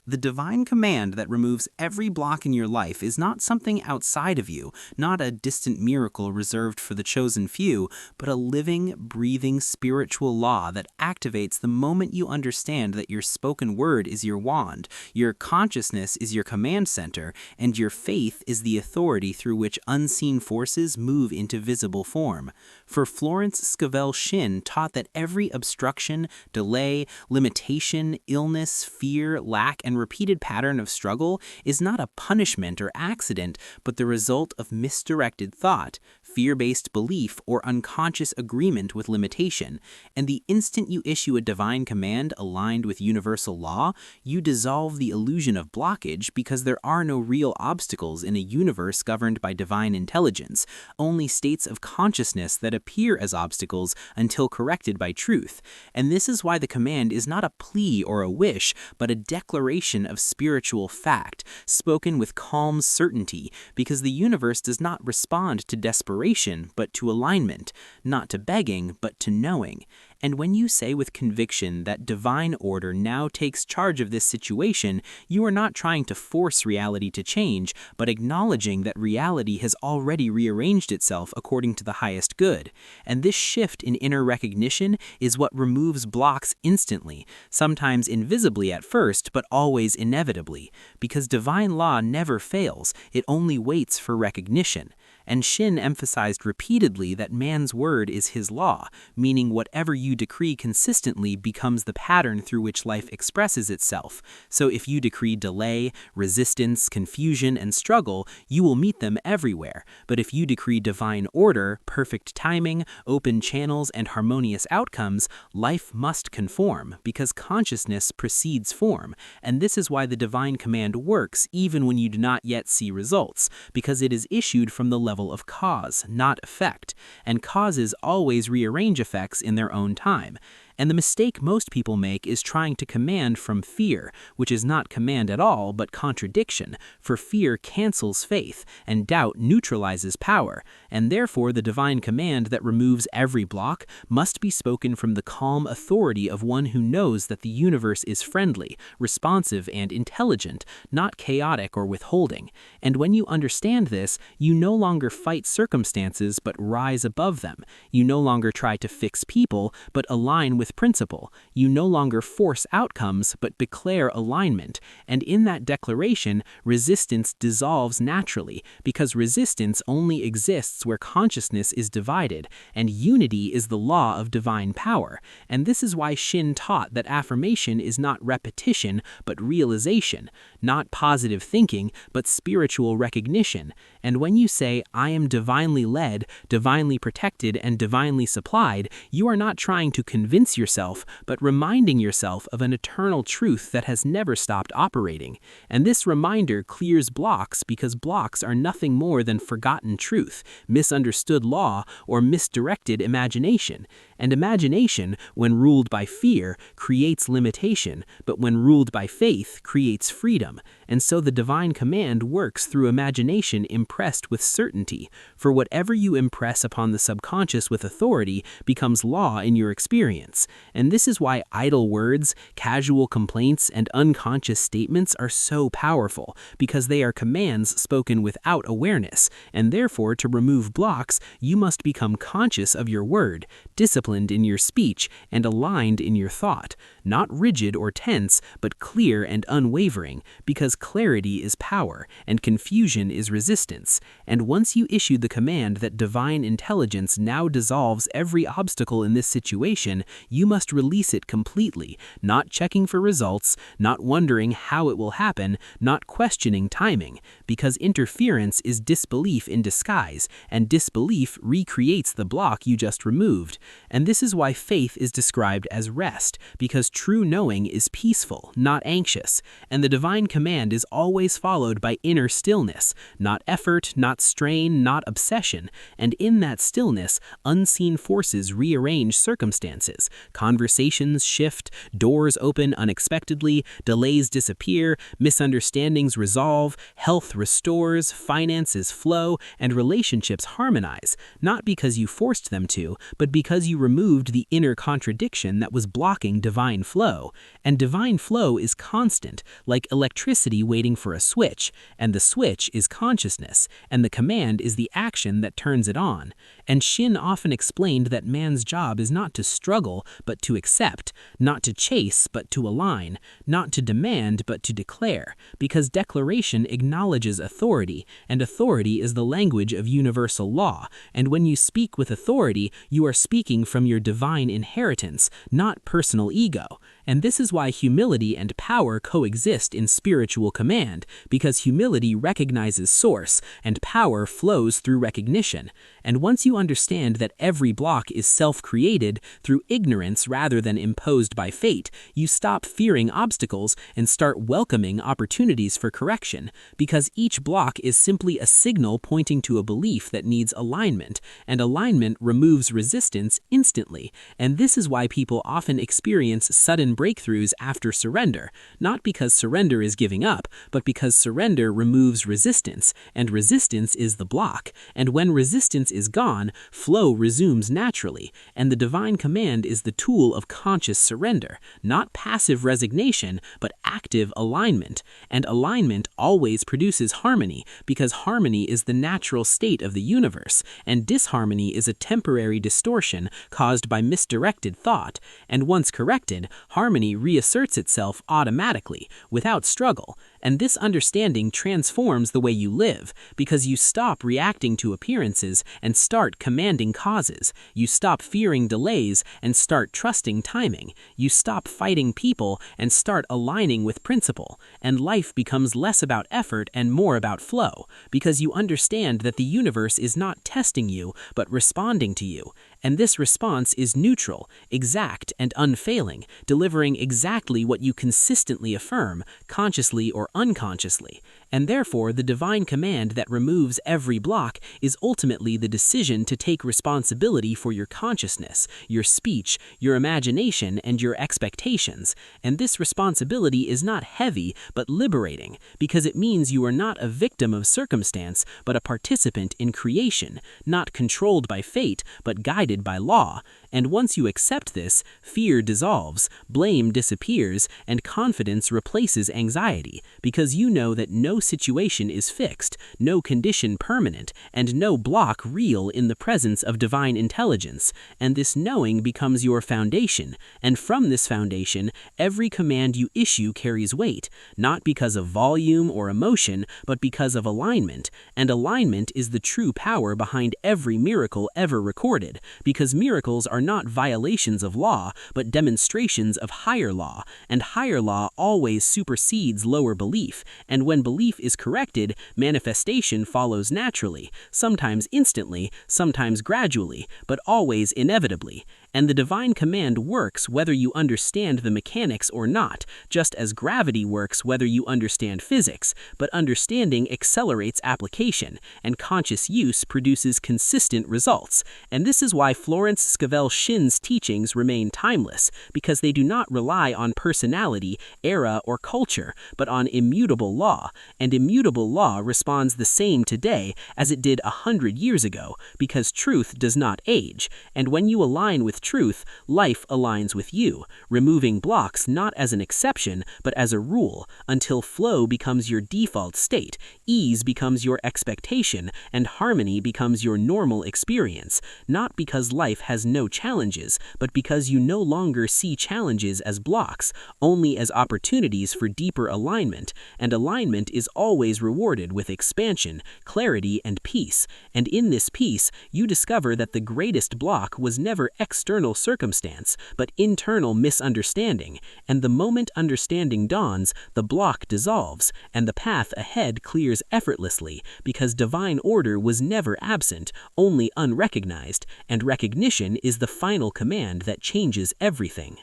The divine command that removes every block in your life is not something outside of you, not a distant miracle reserved for the chosen few, but a living, breathing spiritual law that activates the moment you understand that your spoken word is your wand, your consciousness is your command center, and your faith is the authority through which unseen forces move into visible form. For Florence Scovel Shinn taught that every obstruction, delay, limitation, illness, fear, lack, and repeated pattern of struggle is not a punishment or accident, but the result of misdirected thought, fear-based belief, or unconscious agreement with limitation. And the instant you issue a divine command aligned with universal law, you dissolve the illusion of blockage because there are no real obstacles in a universe governed by divine intelligence, only states of consciousness that appear as obstacles until corrected by truth. And this is why the command is not a plea or a wish, but a declaration of spiritual fact, spoken with calm certainty, because the universe does not respond to desperation, but to alignment, not to begging, but to knowing. And when you say with conviction that divine order now takes charge of this situation, you are not trying to force reality to change, but acknowledging that reality has already rearranged itself according to the highest good. And this shift in inner recognition is what removes blocks instantly, sometimes invisibly at first, but always inevitably, because divine law never fails, it only waits for recognition. And Shinn emphasized repeatedly that man's word is his law, meaning whatever you decree consistently becomes the pattern through which life expresses itself. So if you decree delay, resistance, confusion, and struggle, you will meet them everywhere. But if you decree divine order, perfect timing, open channels, and harmonious outcomes, life must conform, because consciousness precedes form. And this is why the divine command works even when you do not yet see results, because it is issued from the level of cause, not effect, and causes always rearrange effects in their own time. And the mistake most people make is trying to command from fear, which is not command at all, but contradiction, for fear cancels faith, and doubt neutralizes power, and therefore the divine command that removes every block must be spoken from the calm authority of one who knows that the universe is friendly, responsive, and intelligent, not chaotic or withholding. And when you understand this, you no longer fight circumstances, but rise above them. You no longer try to fix people, but align with principle. You no longer force outcomes, but declare alignment. And in that declaration, resistance dissolves naturally, because resistance only exists where consciousness is divided, and unity is the law of divine power. And this is why Shinn taught that affirmation is not repetition, but realization, not positive thinking, but spiritual recognition. And when you say, "I am divinely led, divinely protected, and divinely supplied," you are not trying to convince yourself, but reminding yourself of an eternal truth that has never stopped operating. And this reminder clears blocks because blocks are nothing more than forgotten truth, misunderstood law, or misdirected imagination. And imagination, when ruled by fear, creates limitation, but when ruled by faith, creates freedom. And so the divine command works through imagination impressed with certainty, for whatever you impress upon the subconscious with authority becomes law in your experience. And this is why idle words, casual complaints, and unconscious statements are so powerful, because they are commands spoken without awareness, and therefore to remove blocks, you must become conscious of your word, disciplined in your speech, and aligned in your thought, not rigid or tense, but clear and unwavering, because clarity is power, and confusion is resistance. And once you issue the command that divine intelligence now dissolves every obstacle in this situation, you must release it completely, not checking for results, not wondering how it will happen, not questioning timing, because interference is disbelief in disguise, and disbelief recreates the block you just removed. And this is why faith is described as rest, because true knowing is peaceful, not anxious, and the divine command is always followed by inner stillness, not effort, not strain, not obsession, and in that stillness, unseen forces rearrange circumstances, conversations shift, doors open unexpectedly, delays disappear, misunderstandings resolve, health restores, finances flow, and relationships harmonize, not because you forced them to, but because you removed the inner contradiction that was blocking divine flow, and divine flow is constant, like electricity waiting for a switch, and the switch is consciousness, and the command is the action that turns it on. And Shinn often explained that man's job is not to struggle, but to accept, not to chase, but to align, not to demand, but to declare, because declaration acknowledges authority, and authority is the language of universal law, and when you speak with authority, you are speaking from your divine inheritance, not personal ego. And this is why humility and power coexist in spiritual command, because humility recognizes source, and power flows through recognition. And once you understand that every block is self-created through ignorance rather than imposed by fate, you stop fearing obstacles and start welcoming opportunities for correction, because each block is simply a signal pointing to a belief that needs alignment, and alignment removes resistance instantly. And this is why people often experience sudden breakthroughs after surrender, not because surrender is giving up, but because surrender removes resistance, and resistance is the block. And when resistance is gone, flow resumes naturally, and the divine command is the tool of conscious surrender, not passive resignation, but active alignment. And alignment always produces harmony, because harmony is the natural state of the universe, and disharmony is a temporary distortion caused by misdirected thought. And once corrected, harmony reasserts itself automatically, without struggle. And this understanding transforms the way you live, because you stop reacting to appearances and start commanding causes. You stop fearing delays and start trusting timing. You stop fighting people and start aligning with principle. And life becomes less about effort and more about flow, because you understand that the universe is not testing you, but responding to you. And this response is neutral, exact, and unfailing, delivering exactly what you consistently affirm, consciously or unconsciously. And therefore, the divine command that removes every block is ultimately the decision to take responsibility for your consciousness, your speech, your imagination, and your expectations. And this responsibility is not heavy, but liberating, because it means you are not a victim of circumstance, but a participant in creation, not controlled by fate, but guided by law. And once you accept this, fear dissolves, blame disappears, and confidence replaces anxiety, because you know that no situation is fixed, no condition permanent, and no block real in the presence of divine intelligence. And this knowing becomes your foundation, and from this foundation, every command you issue carries weight, not because of volume or emotion, but because of alignment. And alignment is the true power behind every miracle ever recorded, because miracles are not violations of law, but demonstrations of higher law, and higher law always supersedes lower belief, and when belief is corrected, manifestation follows naturally, sometimes instantly, sometimes gradually, but always inevitably. And the divine command works whether you understand the mechanics or not, just as gravity works whether you understand physics, but understanding accelerates application, and conscious use produces consistent results. And this is why Florence Scovel Shinn's teachings remain timeless, because they do not rely on personality, era, or culture, but on immutable law, and immutable law responds the same today as it did 100 years ago, because truth does not age, and when you align with truth, life aligns with you, removing blocks not as an exception, but as a rule, until flow becomes your default state, ease becomes your expectation, and harmony becomes your normal experience, not because life has no challenges, but because you no longer see challenges as blocks, only as opportunities for deeper alignment, and alignment is always rewarded with expansion, clarity, and peace. And in this peace, you discover that the greatest block was never external circumstance, but internal misunderstanding, and the moment understanding dawns, the block dissolves, and the path ahead clears effortlessly, because divine order was never absent, only unrecognized, and recognition is the final command that changes everything.